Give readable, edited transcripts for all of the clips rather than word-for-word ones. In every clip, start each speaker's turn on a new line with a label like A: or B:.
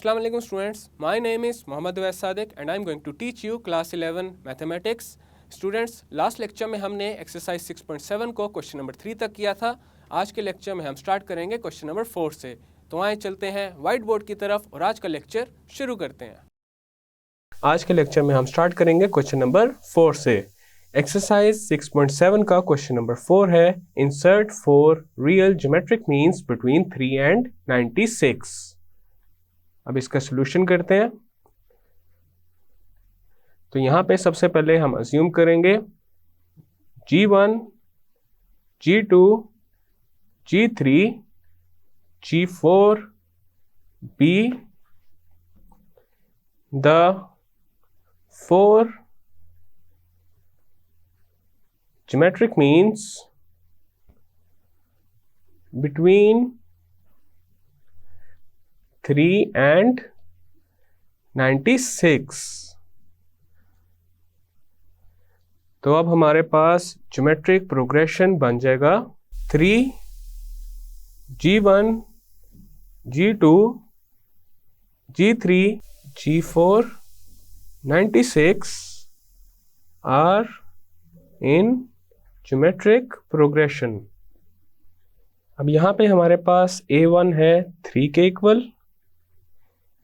A: Assalamu alaikum students, my name is Mohammad Uwais Sadiq and I am going to teach you class 11 mathematics. Students, last lecture में हमने exercise 6.7 को question number 3 तक किया था। आज के लेक्चर में हम स्टार्ट करेंगे क्वेश्चन नंबर 4 से। तो आए चलते हैं व्हाइट बोर्ड की तरफ और आज का लेक्चर शुरू करते हैं। आज के लेक्चर में हम स्टार्ट करेंगे क्वेश्चन नंबर 4 से। एक्सरसाइज 6.7 का क्वेश्चन नंबर 4 है, insert 4 real geometric means between 3 and 96। अब इसका सॉल्यूशन करते हैं। तो यहाँ पे सबसे पहले हम अज्यूम करेंगे G1, G2, G3, G4 be the 4 geometric means between 3 and 96। तो अब हमारे पास ज्योमेट्रिक प्रोग्रेशन बन जाएगा 3 G1, G2, G3, G4, 96 are in geometric progression. अब यहाँ पे हमारे पास A1 है 3 के equal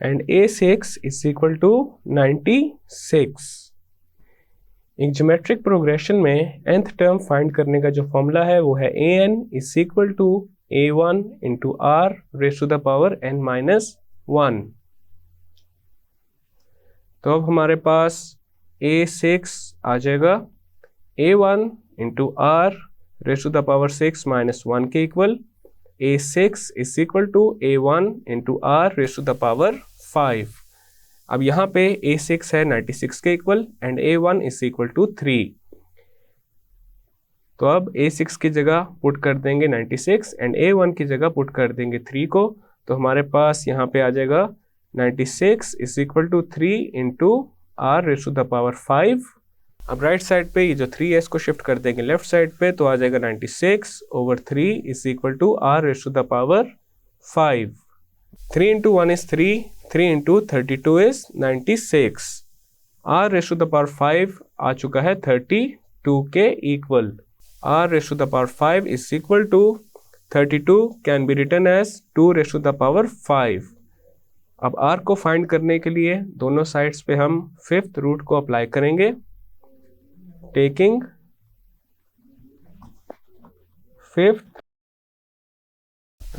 A: and A6 is equal to 96। एक ज्योमेट्रिक प्रोग्रेशन में nth टर्म फाइंड करने का जो फॉर्मूला है वो है an is equal to a1 into r raise to the power n minus 1। तो अब हमारे पास a6 आ जाएगा a1 into r raise to the power 6 minus 1 के equal. a6 is equal to a1 into r raise to the power 5। अब यहाँ पे a6 है 96 के equal and a1 is equal to 3। तो अब a6 की जगह पुट कर देंगे 96 एंड a1 की जगह पुट कर देंगे 3 को। तो हमारे पास यहाँ पे आ जाएगा 96 is equal to 3 into r raise to the power 5। अब राइट साइड पे ये जो 3 है इसको शिफ्ट कर देंगे लेफ्ट साइड पे, तो आ जाएगा 96 over 3 is equal to r raise to the power 5। 3 into 1 is 3, 3 into 32 is 96। r raise to the power 5 आ चुका है 32 के equal. r raise to the power 5 is equal to 32 can be written as 2 raise to the power 5। अब r को find करने के लिए दोनों साइड्स पे हम 5th रूट को अप्लाई करेंगे, taking 5th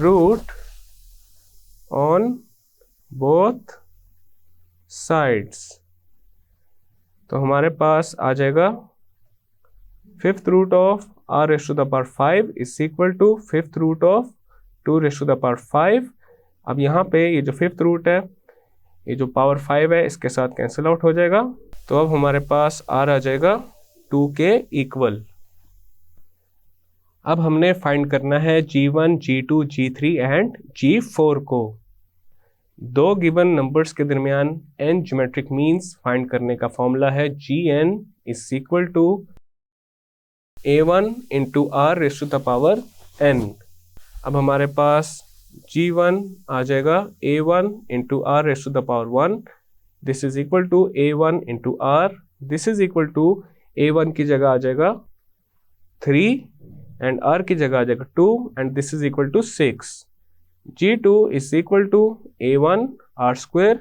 A: root on both sides. तो हमारे पास आ जाएगा 5th root of r raise to the power 5 is equal to 5th root of 2 raise to the power 5। अब यहाँ पे ये जो 5th रूट है, ये जो पावर 5 है इसके साथ कैंसिल आउट हो जाएगा। तो अब हमारे पास r आ जाएगा 2 के इक्वल। अब हमने फाइंड करना है G1, G2, G3 and G4 को। दो गिवन नंबर्स के दरमियान n ज्योमेट्रिक मीन्स फाइंड करने का फॉर्मूला है Gn is equal to a1 into r raise to the power n। अब हमारे पास G1 आ जाएगा a1 into r raise to the power 1। This is equal to a1 into r। This is equal to a1 की जगह आ जाएगा 3 and r की जगह आ जाएगा 2 and this is equal to 6। G2 is equal to a1 r square.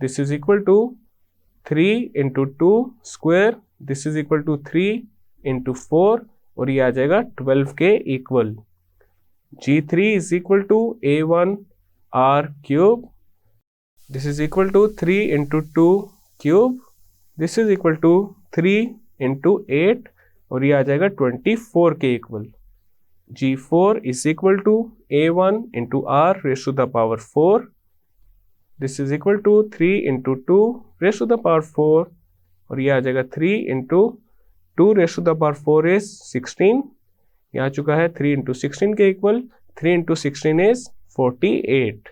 A: This is equal to 3 into 2 square. This is equal to 3 into 4 और ये आ जाएगा 12 के equal. G3 is equal to a1 r cube. This is equal to 3 into 2 cube. This is equal to 3 into 8 और ये आ जाएगा 24 के equal. G4 is equal to a1 into r raised to the power 4. This is equal to 3 into 2 raised to the power 4 और ये आ जाएगा 3 into 2 raised to the power 4 is 16। ये आ चुका है 3 into 16 के इक्वल। 3 into 16 is 48।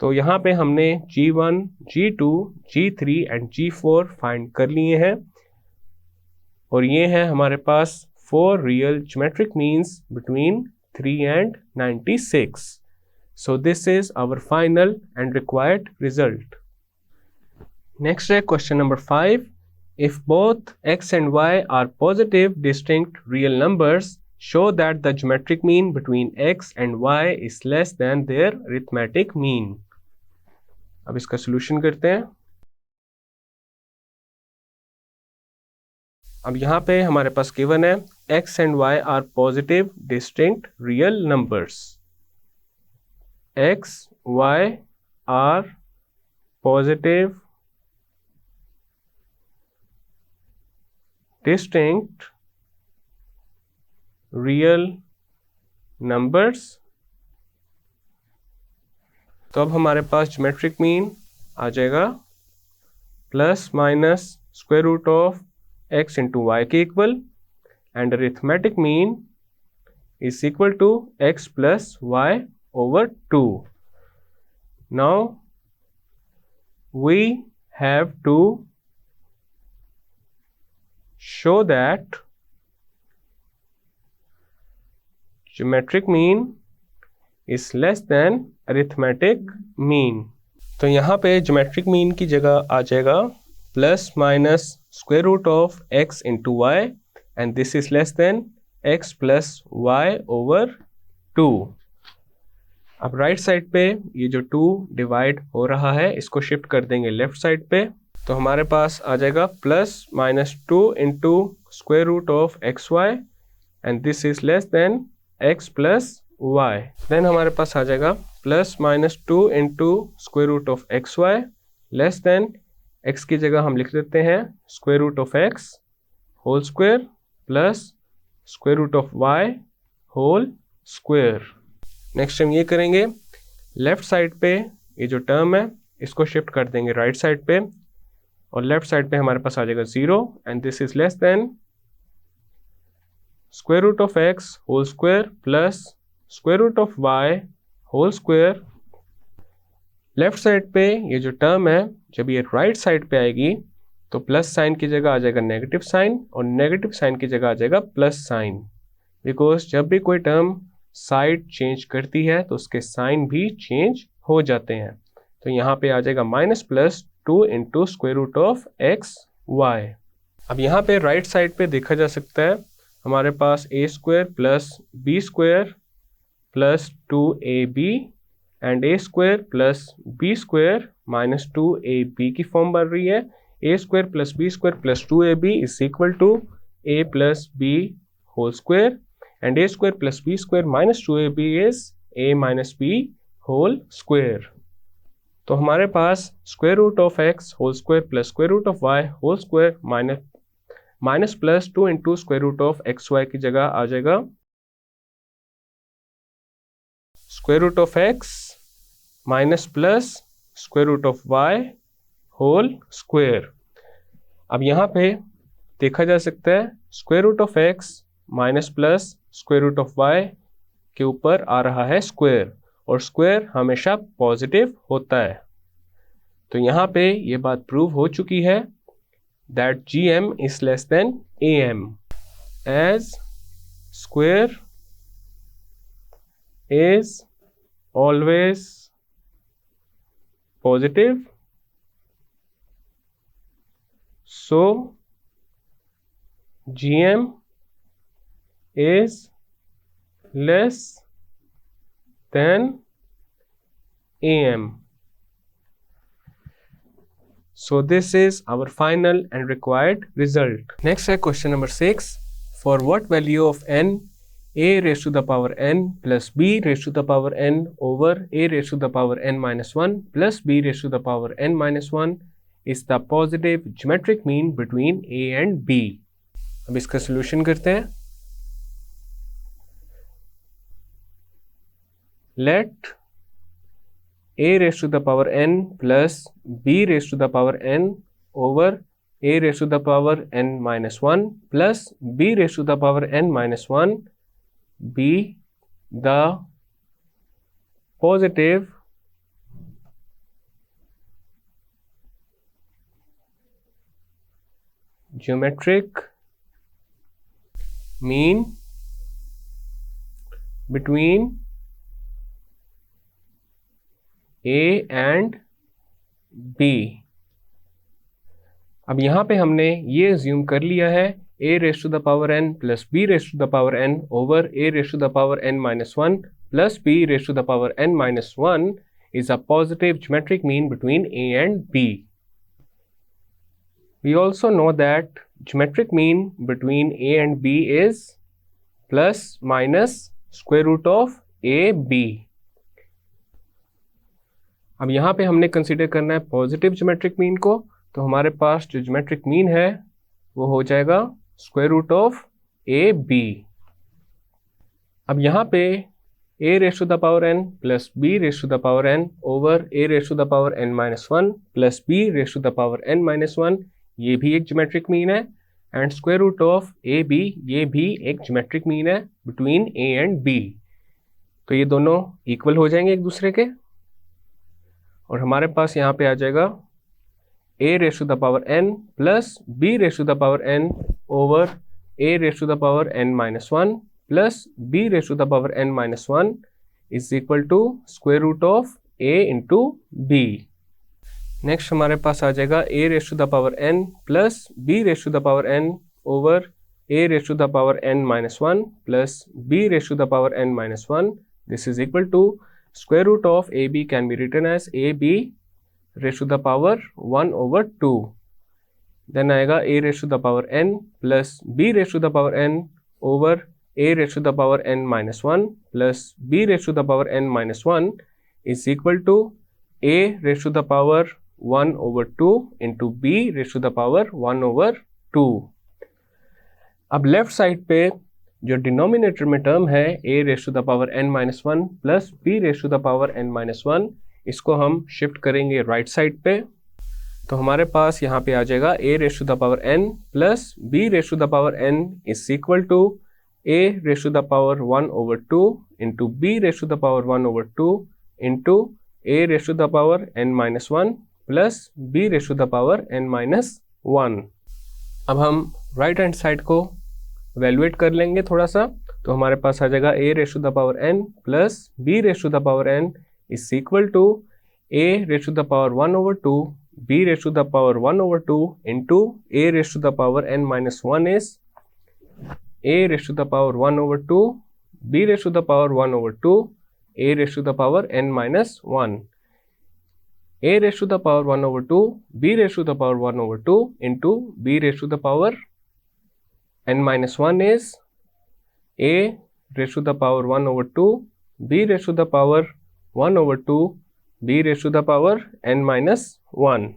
A: तो यहाँ पे हमने G1, G2, G3 and G4 find कर लिए हैं और ये है हमारे पास 4 real geometric means between 3 and 96। So this is our final and required result. Next है question number 5. If both x and y are positive distinct real numbers, show that the geometric mean between x and y is less than their arithmetic mean. अब इसका solution करते हैं. अब यहाँ पे हमारे पास given है x and y are positive distinct real numbers. x, y are positive distinct real numbers. तो अब हमारे पास ज्योमेट्रिक मीन आ जाएगा plus minus square root of x into y के equal, and arithmetic mean is equal to x plus y over 2. Now we have to show that geometric mean is less than arithmetic mean. तो यहाँ पे geometric mean की जगह आ जाएगा plus minus square root of x into y, and this is less than x plus y over 2. अब right side पे ये जो 2 डिवाइड हो रहा है इसको शिफ्ट कर देंगे लेफ्ट साइड पे, तो हमारे पास आ जाएगा plus minus 2 into square root of x y, and this is less than x plus y. Then हमारे पास आ जाएगा plus minus 2 into square root of x y less than x की जगह हम लिख देते हैं square root of x whole square plus square root of y whole square. Next हम ये करेंगे लेफ्ट साइड पे ये जो टर्म है इसको शिफ्ट कर देंगे राइट साइड पे, और लेफ्ट साइड पे हमारे पास आ जाएगा 0, and this is less than square root of x whole square plus square root of y whole square. Left side पे ये जो टर्म है जब ये राइट साइड पे आएगी तो प्लस साइन की जगह आ जाएगा नेगेटिव साइन, और नेगेटिव साइन की जगह आ जाएगा प्लस साइन, बिकॉज जब भी कोई टर्म साइड चेंज करती है तो उसके साइन भी चेंज हो जाते हैं. तो यहाँ पे आ जाएगा minus plus 2 into square root of x y. अब यहाँ पे राइट साइड पे देखा जा सकता है हमारे पास a square plus b square plus 2ab and a square plus b square minus 2ab की फॉर्म बन रही है. A square plus b square plus 2ab is equal to a plus b whole square, and a square plus b square minus 2ab is a minus b whole square. तो हमारे पास square root of x whole square plus square root of y whole square minus plus 2 into square root of x y की जगह आ जाएगा square root of x minus plus square root of y whole square. अब यहाँ पे देखा जा सकता है square root of x minus plus square root of y के ऊपर आ रहा है स्क्वायर, और स्क्वायर हमेशा पॉजिटिव होता है. तो यहाँ पे ये बात प्रूव हो चुकी है that GM is less than AM, as square is always positive, so GM is less than AM. So this is our final and required result. Next है question number 6. For what value of n, a raised to the power n plus b raised to the power n over a raised to the power n minus 1 plus b raised to the power n minus 1 is the positive geometric mean between a and b. अब इसका solution करते हैं. Let a raised to the power n plus b raised to the power n over a raised to the power n minus 1 plus b raised to the power n minus 1 be the positive geometric mean between A and B. अब यहाँ पे हमने ये assume कर लिया है a raise to the power n plus b raise to the power n over a raise to the power n minus 1 plus b raise to the power n minus 1 is a positive geometric mean between a and b. We also know that geometric mean between a and b is plus minus square root of a b. अब यहाँ पे हमने consider करना है positive geometric mean को, तो हमारे पास जो ज्योमेट्रिक मीन है वो हो जाएगा square root of A B. अब यहाँ पे a raise to the power n plus b raise to the power n over a raise to the power n minus 1 plus b raise to the power n minus 1, ये भी एक geometric mean है, and square root of A B, ये भी एक geometric mean है between a and b। तो ये दोनों इक्वल हो जाएंगे एक दूसरे के, और हमारे पास यहाँ पे आ जाएगा a raise to the power n plus b raise to the power n over a raise to the power n minus 1 plus b raise to the power n minus 1 is equal to square root of a into b। Next हमारे पास आ जाएगा a raise to the power n plus b raise to the power n over a raise to the power n minus 1 plus b raise to the power n minus 1, this is equal to square root of A B can be written as A B raise to the power 1 over 2। Then आएगा a raise to the power n plus b raise to the power n over a raise to the power n minus 1 plus b raise to the power n minus 1 is equal to a raise to the power 1 over 2 into b raise to the power 1 over 2। अब left side पे जो denominator में term है a raise to the power n minus 1 plus b raise to the power n minus 1, इसको हम shift करेंगे right side पे, तो हमारे पास यहाँ पे आ जाएगा a raise to the power n plus b raise to the power n is equal to a raise to the power 1 over 2 into b raise to the power 1 over 2 into a raise to the power n minus 1 plus b raise to the power n minus 1। अब हम right hand side को evaluate कर लेंगे थोड़ा सा, तो हमारे पास आ जाएगा a raise to the power n plus b raise to the power n is equal to a raise to the power 1 over 2 b raise to the power 1 over 2 into a raise to the power n minus 1 is a raise to the power 1 over 2 b raise to the power 1 over 2 a raise to the power n minus 1, a raise to the power 1 over 2 b raise to the power 1 over 2 into b raise to the power n minus 1 is a raise to the power 1 over 2 b raise to the power 1 over 2 b raise to the power n minus 1।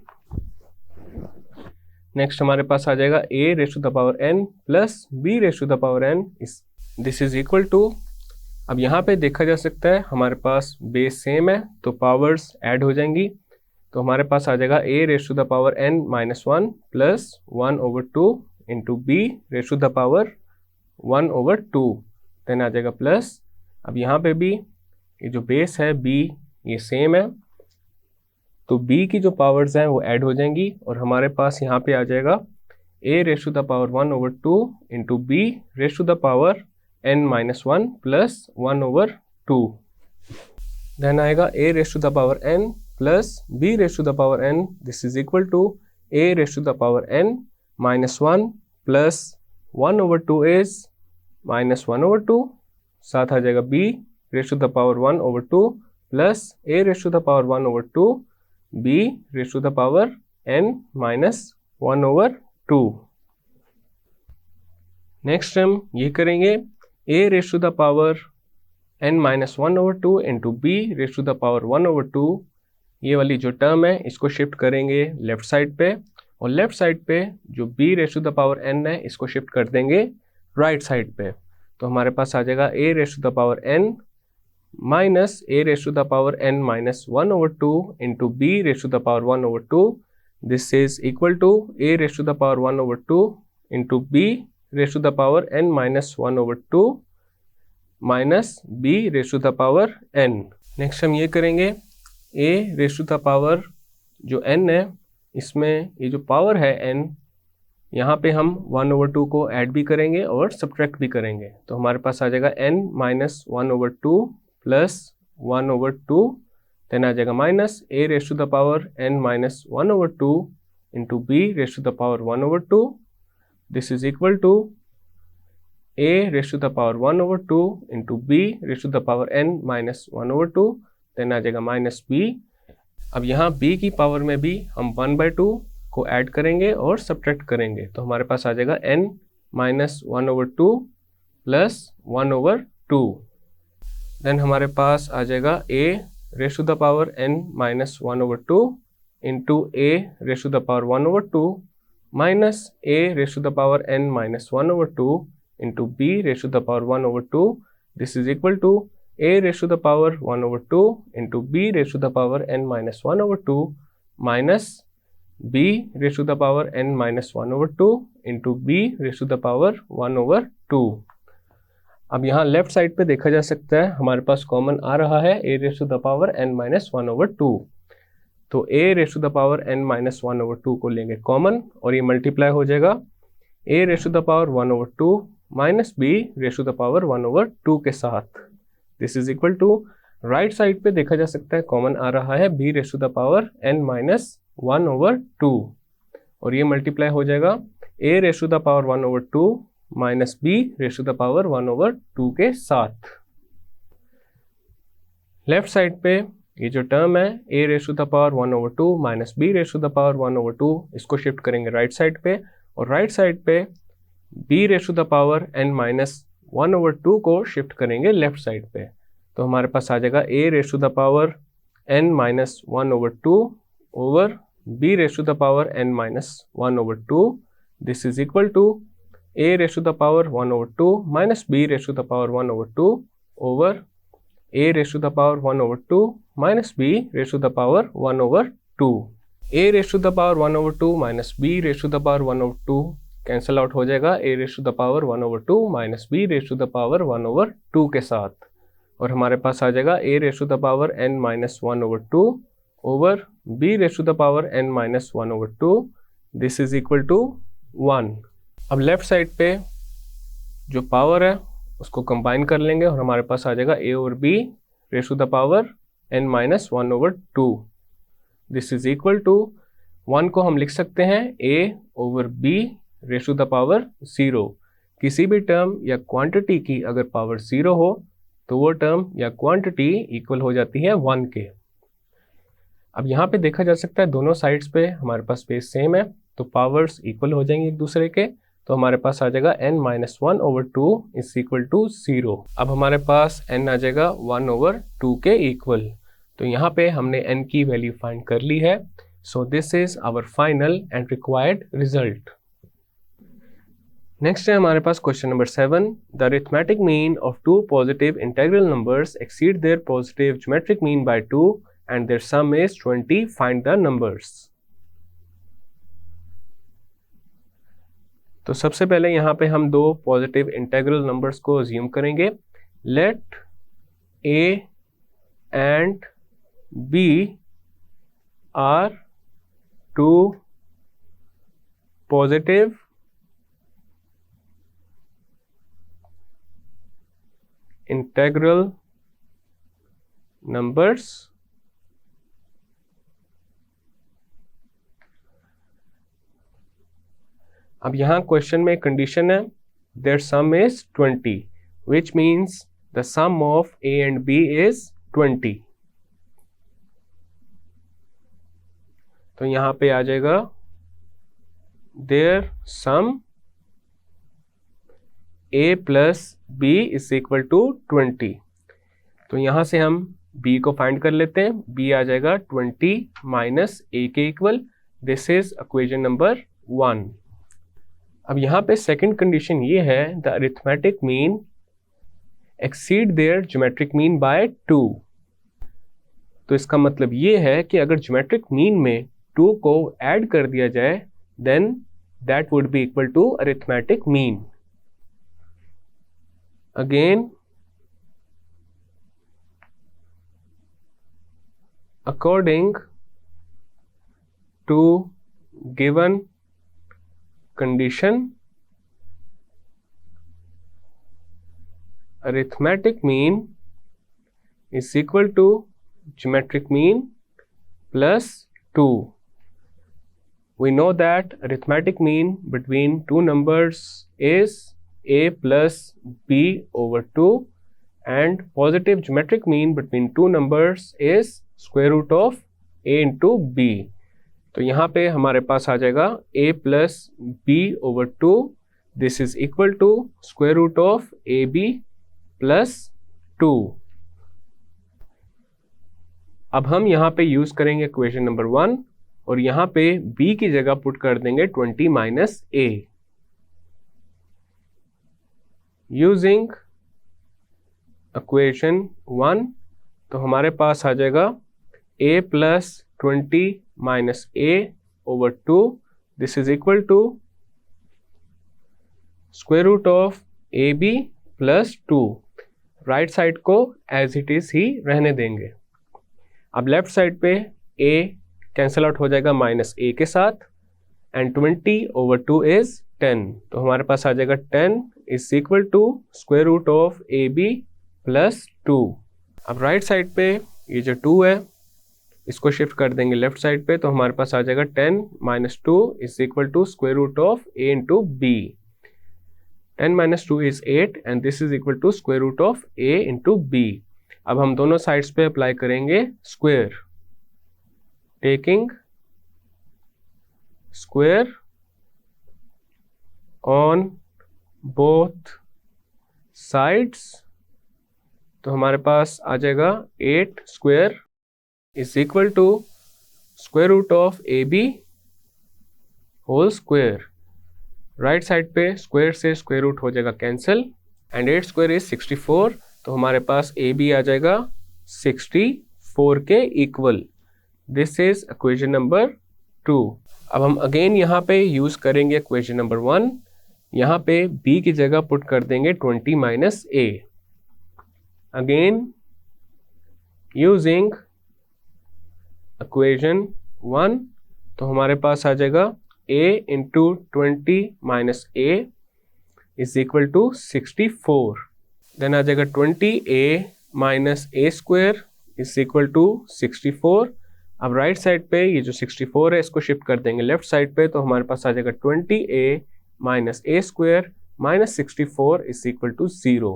A: Next हमारे पास आ जाएगा a raise to the power n plus b raise to the power n, this is equal to, अब यहाँ पे देखा जा सकता है हमारे पास बेस सेम है तो पावर्स ऐड हो जाएंगी, तो हमारे पास आ जाएगा a raise to the power n minus 1 plus 1 over 2 into b raise to the power 1 over 2, then आ जाएगा प्लस, अब यहाँ पे भी ये जो बेस है b ये सेम है, तो b की जो पावर्स हैं वो ऐड हो जाएंगी और हमारे पास यहाँ पे आ जाएगा a raise to the power 1 over 2 into b raise to the power n minus 1 plus 1 over 2, then आएगा a raise to the power n plus b raise to the power n, this is equal to a raise to the power n minus 1 plus 1 over 2 is minus 1 over 2, साथ आ जाएगा b raise to the power 1 over 2 plus a raise to the power 1 over 2 b raise to the power n minus 1 over 2। Next हम ये करेंगे a raise to the power n minus 1 over 2 into b raise to the power 1 over 2, ये वाली जो term है इसको shift करेंगे left side पे, और लेफ्ट साइड पे जो b raise to the power n है इसको शिफ्ट कर देंगे राइट साइड पे, तो हमारे पास आ जाएगा a raise to the power n minus a raise to the power n minus 1 over 2 into b raise to the power 1 over 2, this is equal to a raise to the power 1 over 2 into b raise to the power n minus 1 over 2 minus b raise to the power n। Next हम ये करेंगे a raise to the power जो n है इसमें ये जो power है n, यहाँ पे हम 1 ओवर 2 को ऐड भी करेंगे और सब्ट्रैक्ट भी करेंगे, तो हमारे पास आ जाएगा n minus 1 over 2 plus 1 over 2 then आ जाएगा minus a raise to the power n minus 1/2 into b raise to the power 1/2. This is equal to a raise to the power 1/2 into b raise to the power n minus 1/2. Then आ जाएगा minus b. अब यहाँ b की power में भी हम 1/2 को add करेंगे और सब्ट्रैक्ट करेंगे, तो हमारे पास आ जाएगा n माइनस 1/2 प्लस 1/2. देन हमारे पास आ जाएगा a raise to the power n minus 1/2 into a raise to the power 1/2 minus a raise to the power n minus 1/2 into b raise to the power 1/2. This is equal to a raise to the power 1/2 into b raise to the power n minus 1/2 minus b raise to the power n minus 1/2 into b raise to the power 1/2. अब यहाँ left side पे देखा जा सकता है हमारे पास common आ रहा है a raise to the power n minus 1/2. तो a raise to the power n minus 1/2 को लेंगे कॉमन और ये मल्टीप्लाई हो जाएगा a raise to the power 1/2 minus b raise to the power 1/2 के साथ. This is equal to right side पे देखा जा सकता है कॉमन आ रहा है b raise to the power n minus 1/2 और ये मल्टीप्लाई हो जाएगा a raise to the power 1/2 minus b raise to the power 1/2 के साथ. लेफ्ट साइड पे ये जो टर्म है a raise to the power 1/2 minus b raise to the power 1/2, इसको शिफ्ट करेंगे राइट साइड पे और राइट साइड पे b raise to the power n minus 1/2 को शिफ्ट करेंगे लेफ्ट साइड पे. तो हमारे पास आ जाएगा a raise to the power n minus 1/2 over b raise to the power n minus 1/2. This is equal to a raise to the power 1/2 minus b raise to the power 1/2 over a raise to the power 1/2 minus b raise to the power 1/2. a raise to the power 1/2 minus b raise to the power 1/2 cancel out हो जाएगा a raise to the power 1/2 minus b raise to the power 1/2 के साथ और हमारे पास आ जाएगा a raise to the power n minus 1/2 over b raise to the power n minus 1/2. This is equal to 1. अब लेफ्ट साइड पे जो पावर है उसको कंबाइन कर लेंगे और हमारे पास आ जाएगा a over b raise to the power n minus 1/2. This is equal to 1 को हम लिख सकते हैं a over b raise to the power 0. किसी भी टर्म या क्वांटिटी की अगर पावर 0 हो तो वो टर्म या क्वांटिटी इक्वल हो जाती है 1 के. अब यहाँ पे देखा जा सकता है दोनों साइड्स पे हमारे पास स्पेस सेम है तो पावर्स इक्वल हो जाएंगे एक दूसरे के. तो हमारे पास आ जाएगा n minus 1/2 is equal to 0. अब हमारे पास n आ जाएगा 1/2 के इक्वल. तो यहाँ पे हमने n की वैल्यू फाइंड कर ली है. So this is our final and required result. Next है हमारे पास question number 7. The arithmetic mean of two positive integral numbers exceed their positive geometric mean by 2 and their sum is 20. Find the numbers. तो सबसे पहले यहाँ पे हम दो पॉजिटिव इंटीग्रल नंबर्स को अज्यूम करेंगे. Let a and b are two positive integral numbers अब यहाँ क्वेश्चन में कंडीशन है there sum is 20 which means the sum of a and b is 20. तो यहाँ पे आ जाएगा their sum a plus b is equal to 20. तो यहाँ से हम b को फाइंड कर लेते हैं. b आ जाएगा 20 माइनस a के equal. This is equation number 1. अब यहाँ पे सेकंड कंडीशन ये है the arithmetic mean exceed their geometric mean by 2. तो इसका मतलब ये है कि अगर ज्योमेट्रिक मीन में 2 को ऐड कर दिया जाए then that would be equal to arithmetic mean. Again, according to given condition, arithmetic mean is equal to geometric mean plus 2. We know that arithmetic mean between two numbers is a plus b over 2 and positive geometric mean between two numbers is square root of a into b. तो यहाँ पे हमारे पास आ जाएगा a plus b over 2. This is equal to square root of ab plus 2. अब हम यहाँ पे यूज करेंगे इक्वेशन नंबर 1 और यहाँ पे b की जगह पुट कर देंगे 20 माइनस a. यूजिंग इक्वेशन 1 तो हमारे पास आ जाएगा a plus 20 minus a over 2. This is equal to square root of A B plus 2. Right side को एज इट इज ही रहने देंगे. अब लेफ्ट साइड पे a कैंसल आउट हो जाएगा माइनस a के साथ एंड 20 ओवर 2 इज 10. तो हमारे पास आ जाएगा 10 is equal to square root of A B plus 2. अब राइट साइड पे ये जो 2 है इसको शिफ्ट कर देंगे लेफ्ट साइड पे. तो हमारे पास आ जाएगा 10 minus 2 is equal to square root of a into B. 10 minus 2 is 8 and this is equal to square root of a into B. अब हम दोनों साइड्स पे अप्लाई करेंगे square. Taking square on both sides तो हमारे पास आ जाएगा 8 square is equal to square root of A B whole square. Right side पे स्क्वायर से स्क्वायर रूट हो जाएगा कैंसिल एंड 8 स्क्वायर इज 64. तो हमारे पास ए बी आ जाएगा 64 के equal. This is equation number 2. अब हम अगेन यहाँ पे यूज करेंगे इक्वेशन नंबर 1. यहाँ पे b की जगह पुट कर देंगे 20 minus a. Again using equation 1 तो हमारे पास आ जाएगा a into 20 minus a is equal to 64. Then आ जाएगा 20a minus a square is equal to 64. अब राइट साइड पे ये जो 64 है इसको शिफ्ट कर देंगे लेफ्ट साइड पे. तो हमारे पास आ जाएगा 20a minus a square minus 64 is equal to 0.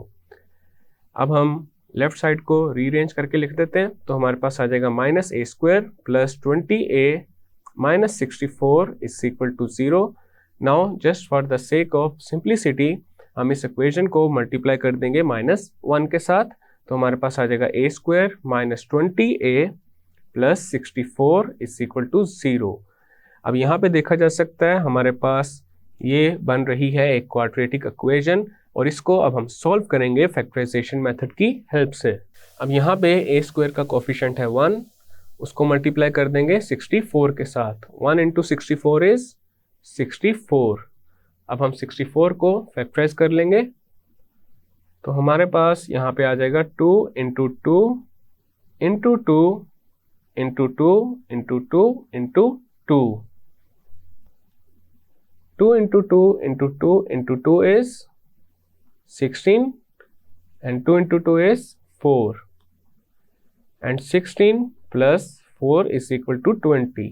A: अब हम लेफ्ट साइड को रीअरेंज करके लिख देते हैं. तो हमारे पास आ जाएगा minus a square plus 20a minus 64 is equal to 0. Now just for the sake of simplicity हम इस इक्वेशन को मल्टीप्लाई कर देंगे माइनस 1 के साथ. तो हमारे पास आ जाएगा a square minus 20a plus 64 is equal to 0. अब यहाँ पे देखा जा सकता है हमारे पास ये बन रही है एक क्वाड्रेटिक इक्वेशन और इसको अब हम सॉल्व करेंगे फैक्टराइजेशन मेथड की हेल्प से. अब यहाँ पे a स्क्वायर का कोफिशिएंट है 1, उसको मल्टीप्लाई कर देंगे 64 के साथ. 1 इंटू 64 इज 64. अब हम 64 को फैक्टराइज कर लेंगे तो हमारे पास यहाँ पे आ जाएगा 2 into 2 into 2 into 2 into 2 into 2. 2 into 2 into 2 into 2 is 16 and 2 into 2 is 4 and 16 plus 4 is equal to 20.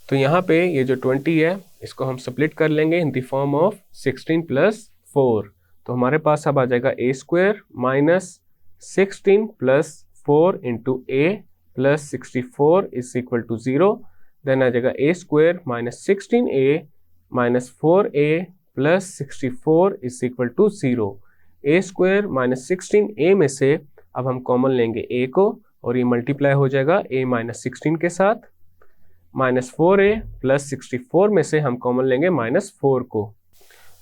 A: तो यहाँ पे ये जो 20 है इसको हम स्प्लिट कर लेंगे in the form of 16 plus 4. तो हमारे पास अब आ जाएगा a square minus 16 plus 4 into a plus 64 is equal to 0. Then आ जाएगा a square minus 16a minus 4a plus 64 is equal to 0. a square minus 16a में से अब हम कॉमन लेंगे a को और ये मल्टीप्लाई हो जाएगा a माइनस 16 के साथ. माइनस 4a प्लस 64 में से हम कॉमन लेंगे माइनस 4 को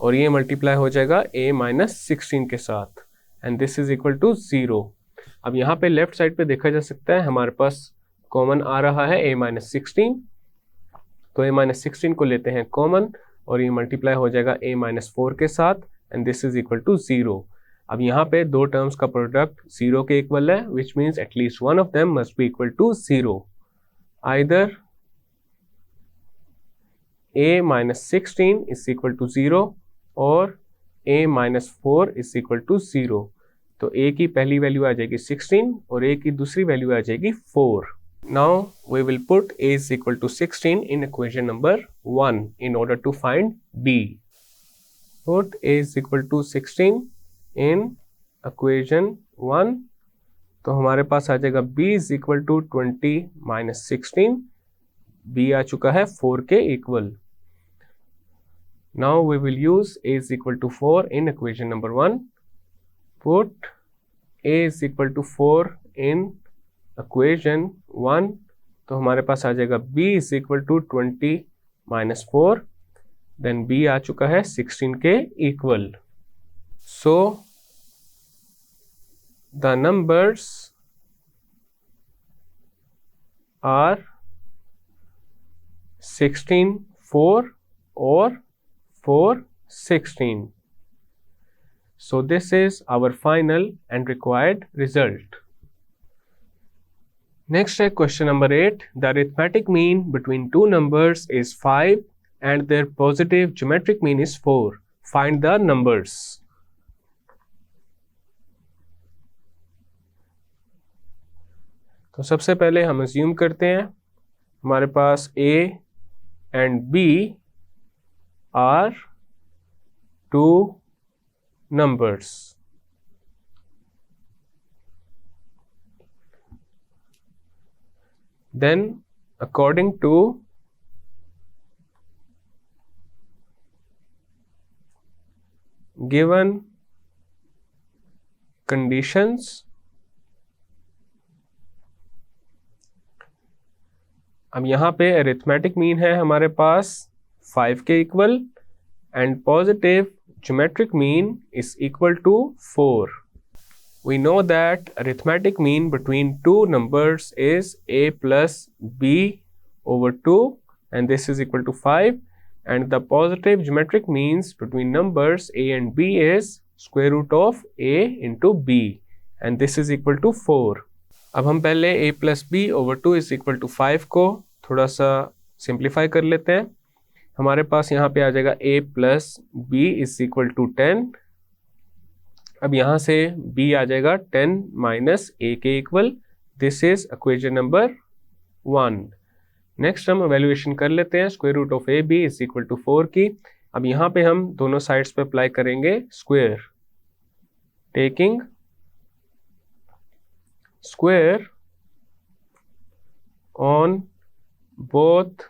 A: और ये मल्टीप्लाई हो जाएगा a माइनस 16 के साथ and this is equal to 0. अब यहाँ पे लेफ्ट साइड पे देखा जा सकता है हमारे पास कॉमन आ रहा है a माइनस 16. तो a माइनस 16 को लेते हैं कॉमन और ये मल्टीप्लाई हो जाएगा a माइनस 4 के साथ and this is equal to 0. अब यहाँ पे दो टर्म्स का प्रोडक्ट 0 के इक्वल है which means at least one of them must be equal to 0. Either a minus 16 is equal to 0 or a minus 4 is equal to 0. तो a की पहली वैल्यू आ जाएगी 16 और a की दूसरी वैल्यू आ जाएगी 4. Now we will put a is equal to 16 in equation number 1 in order to find b. Put a is equal to 16 in equation 1. तो हमारे पास आ जाएगा b is equal to 20 minus 16. b आ चुका है 4 के equal. Now we will use a is equal to 4 in equation number 1. Put a is equal to 4 in equation 1. तो हमारे पास आ जाएगा b is equal to 20 minus 4. Then b आ चुका है 16 के equal. So the numbers are 16, 4 or 4, 16. So this is our final and required result. Next है question number 8. The arithmetic mean between two numbers is 5 and their positive geometric mean is 4. Find the numbers. तो सबसे पहले हम assume करते हैं हमारे पास a and b are two numbers. Then according to given conditions, अब यहाँ पे अरिथमेटिक मीन है हमारे पास 5 के equal and positive geometric mean is equal to 4. We know that arithmetic mean between two numbers is a plus b over 2 and this is equal to 5, and the positive geometric means between numbers a and b is square root of a into b and this is equal to 4. अब हम पहले a plus b over 2 is equal to 5 को थोड़ा सा simplify कर लेते हैं. हमारे पास यहाँ पे आ जाएगा a plus B is equal to 10. अब यहाँ से b आ जाएगा 10 माइनस a के equal. This is equation number 1. Next हम एवेल्युएशन कर लेते हैं square root of A B is equal to 4 की. अब यहाँ पे हम दोनों साइड्स पे अप्लाई करेंगे square. Taking square on both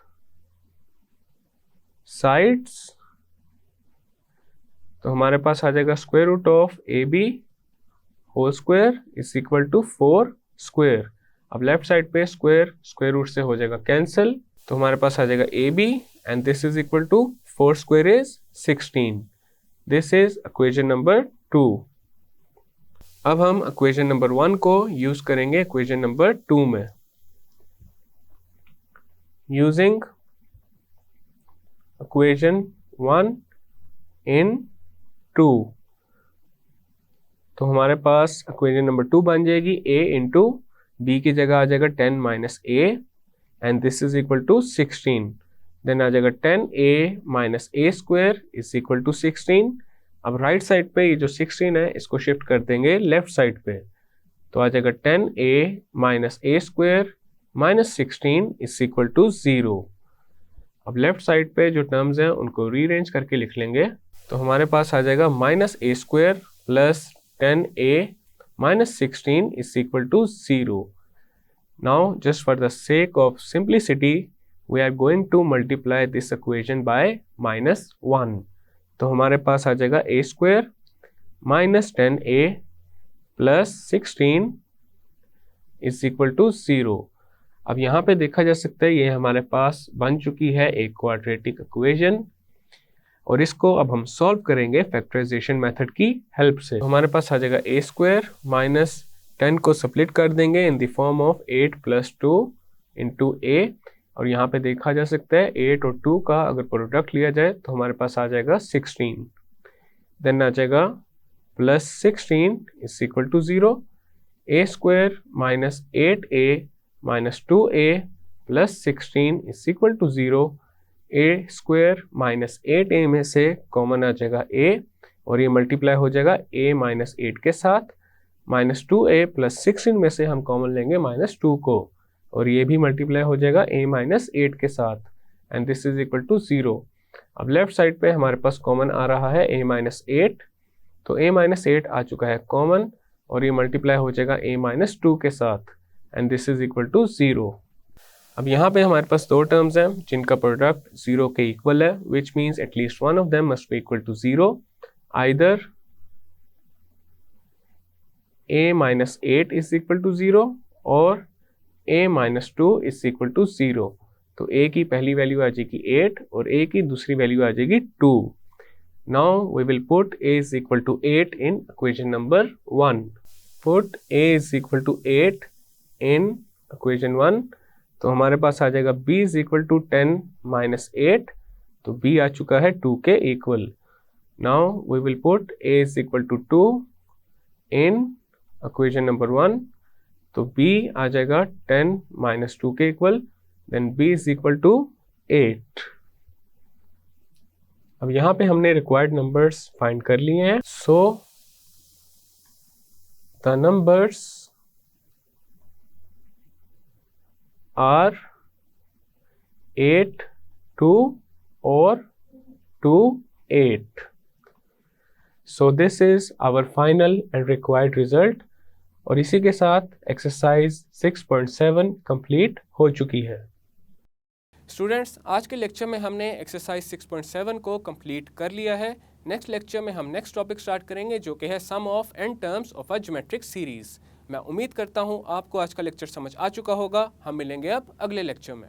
A: sides. तो हमारे पास आ जाएगा square root of A B whole square is equal to 4 square. अब लेफ्ट साइड पे स्क्वायर स्क्वायर रूट से हो जाएगा कैंसिल. तो हमारे पास आ जाएगा A B and this is equal to 4 square is 16. This is equation number 2. अब हम इक्वेशन नंबर 1 को यूज करेंगे इक्वेशन नंबर 2 में. यूजिंग इक्वेशन 1 इन 2. तो हमारे पास इक्वेशन नंबर 2 बन जाएगी a इंटू बी की जगह आ जाएगा 10 minus a and this is equal to 16. Then आ जाएगा 10a minus a square is equal to 16. अब राइट साइड पे ये जो 16 है इसको शिफ्ट कर देंगे लेफ्ट साइड पे. तो आ जाएगा 10a minus a square minus 16 is equal to 0. अब लेफ्ट साइड पे जो टर्म्स हैं उनको रीअरेंज करके लिख लेंगे. तो हमारे पास आ जाएगा minus a square plus 10a minus 16 is equal to 0. Now just for the sake of simplicity we are going to multiply this equation by minus 1. तो हमारे पास आ जाएगा a square minus 10a plus 16 is equal to 0. अब यहाँ पे देखा जा सकता है ये हमारे पास बन चुकी है एक क्वाड्रेटिक इक्वेशन और इसको अब हम सॉल्व करेंगे फैक्टराइजेशन मेथड की हेल्प से. तो हमारे पास आ जाएगा a स्क्वायर माइनस 10 को स्प्लिट कर देंगे इन the form of 8 plus 2 into a और यहाँ पे देखा जा सकता है 8 और 2 का अगर प्रोडक्ट लिया जाए तो हमारे पास आ जाएगा 16. देन आ जाएगा plus 16 is equal to 0. a square minus 8a minus 2a plus 16 is equal to 0. a square minus 8a में से कॉमन आ जाएगा a और ये मल्टीप्लाई हो जाएगा a माइनस 8 के साथ. -2a प्लस 6 इनमें से हम कॉमन लेंगे -2 को, और ये भी मल्टीप्लाई हो जाएगा a-8 के साथ, and this is equal to 0। अब लेफ्ट साइड पे हमारे पास कॉमन आ रहा है a-8, तो a-8 आ चुका है कॉमन, और ये मल्टीप्लाई हो जाएगा a-2 के साथ, and this is equal to 0। अब यहाँ पे हमारे पास दो टर्म्स हैं जिनका प्रोडक्ट 0 के इक्वल है, which means at least one of them must be equal to 0, either a-8 is equal to 0 और a-2 इज इक्वल टू 0। तो a की पहली वैल्यू आ जाएगी 8 और a की दूसरी वैल्यू आ जाएगी 2। Now we will put a is equal to 8 in equation number 1। Put a is equal to 8 in equation 1, तो हमारे पास आ जाएगा b is equal to 10 minus 8, तो b आ चुका है 2 के equal. Now we will put a is equal to 2 in equation number 1, तो b आ जाएगा 10 माइनस 2 के equal, then b is equal to 8। अब यहाँ पे हमने रिक्वायर्ड नंबर्स फाइंड कर लिए हैं, सो द नंबर्स आर 8, 2 और 2, 8। So this is our final and required result, और इसी के साथ एक्सरसाइज 6.7 कंप्लीट हो चुकी है।
B: स्टूडेंट्स, आज के लेक्चर में हमने एक्सरसाइज 6.7 को कंप्लीट कर लिया है। नेक्स्ट लेक्चर में हम नेक्स्ट टॉपिक स्टार्ट करेंगे जो कि है sum of n terms of a geometric series. मैं उम्मीद करता हूँ आपको आज का लेक्चर समझ आ चुका होगा। हम मिलेंगे अब अगले लेक्चर में।